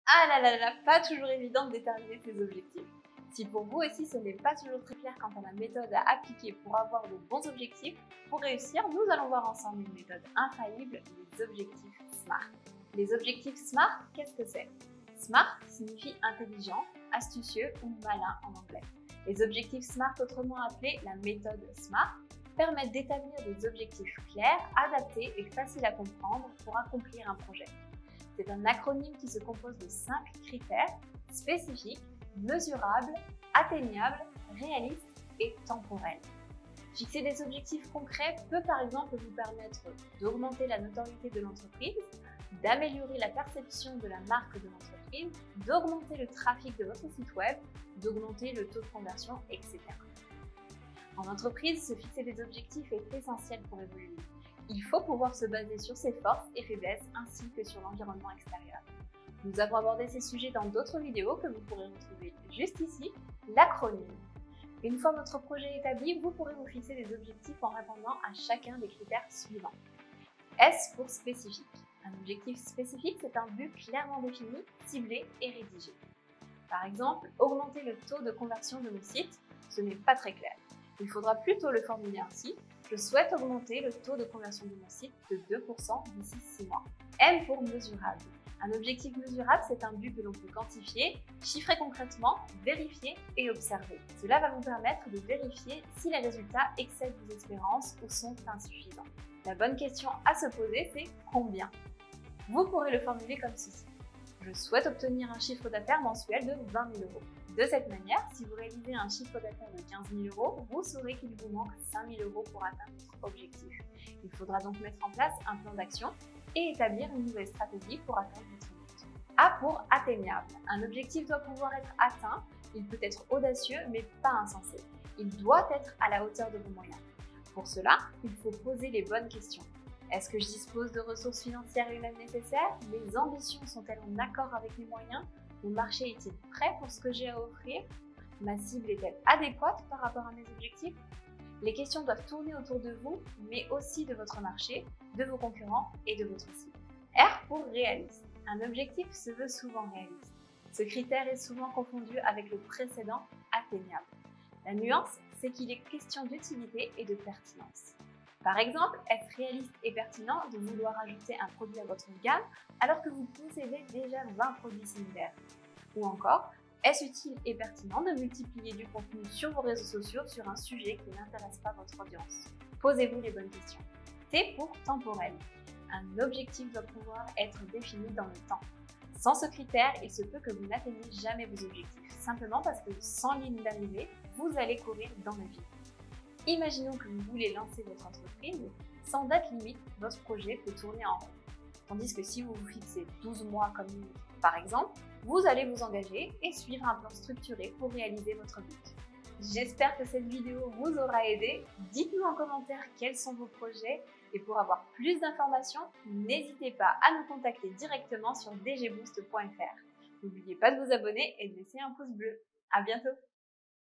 Ah là là là, pas toujours évident de déterminer ses objectifs. Si pour vous aussi ce n'est pas toujours très clair quant à la méthode à appliquer pour avoir de bons objectifs, pour réussir, nous allons voir ensemble une méthode infaillible, les objectifs SMART. Les objectifs SMART, qu'est-ce que c'est? SMART signifie intelligent, astucieux ou malin en anglais. Les objectifs SMART, autrement appelés la méthode SMART, permettent d'établir des objectifs clairs, adaptés et faciles à comprendre pour accomplir un projet. C'est un acronyme qui se compose de 5 critères spécifiques, mesurables, atteignables, réalistes et temporels. Fixer des objectifs concrets peut par exemple vous permettre d'augmenter la notoriété de l'entreprise, d'améliorer la perception de la marque de l'entreprise, d'augmenter le trafic de votre site web, d'augmenter le taux de conversion, etc. En entreprise, se fixer des objectifs est essentiel pour évoluer. Il faut pouvoir se baser sur ses forces et faiblesses ainsi que sur l'environnement extérieur. Nous avons abordé ces sujets dans d'autres vidéos que vous pourrez retrouver juste ici, l'acronyme. Une fois votre projet établi, vous pourrez vous fixer des objectifs en répondant à chacun des critères suivants. S pour spécifique. Un objectif spécifique, c'est un but clairement défini, ciblé et rédigé. Par exemple, augmenter le taux de conversion de mon site, ce n'est pas très clair. Il faudra plutôt le formuler ainsi. Je souhaite augmenter le taux de conversion de mon site de 2% d'ici 6 mois. M pour mesurable. Un objectif mesurable, c'est un but que l'on peut quantifier, chiffrer concrètement, vérifier et observer. Cela va vous permettre de vérifier si les résultats excèdent vos espérances ou sont insuffisants. La bonne question à se poser, c'est combien? Vous pourrez le formuler comme ceci. Je souhaite obtenir un chiffre d'affaires mensuel de 20 000 euros. De cette manière, si vous réalisez un chiffre d'affaires de 15 000 euros, vous saurez qu'il vous manque 5 000 euros pour atteindre votre objectif. Il faudra donc mettre en place un plan d'action et établir une nouvelle stratégie pour atteindre votre but. A pour atteignable. Un objectif doit pouvoir être atteint. Il peut être audacieux, mais pas insensé. Il doit être à la hauteur de vos moyens. Pour cela, il faut poser les bonnes questions. Est-ce que je dispose de ressources financières et humaines nécessaires? Mes ambitions sont-elles en accord avec mes moyens? Mon marché est-il prêt pour ce que j'ai à offrir? Ma cible est-elle adéquate par rapport à mes objectifs? Les questions doivent tourner autour de vous, mais aussi de votre marché, de vos concurrents et de votre cible. R pour réaliste. Un objectif se veut souvent réaliste. Ce critère est souvent confondu avec le précédent, atteignable. La nuance, c'est qu'il est question d'utilité et de pertinence. Par exemple, est-ce réaliste et pertinent de vouloir ajouter un produit à votre gamme alors que vous possédez déjà 20 produits similaires? Ou encore, est-ce utile et pertinent de multiplier du contenu sur vos réseaux sociaux sur un sujet qui n'intéresse pas votre audience? Posez-vous les bonnes questions. T pour temporel. Un objectif doit pouvoir être défini dans le temps. Sans ce critère, il se peut que vous n'atteigniez jamais vos objectifs, simplement parce que sans ligne d'arrivée, vous allez courir dans le vide. Imaginons que vous voulez lancer votre entreprise, sans date limite, votre projet peut tourner en rond. Tandis que si vous vous fixez 12 mois comme limite, par exemple, vous allez vous engager et suivre un plan structuré pour réaliser votre but. J'espère que cette vidéo vous aura aidé. Dites-nous en commentaire quels sont vos projets et pour avoir plus d'informations, n'hésitez pas à nous contacter directement sur dgboost.fr. N'oubliez pas de vous abonner et de laisser un pouce bleu. À bientôt!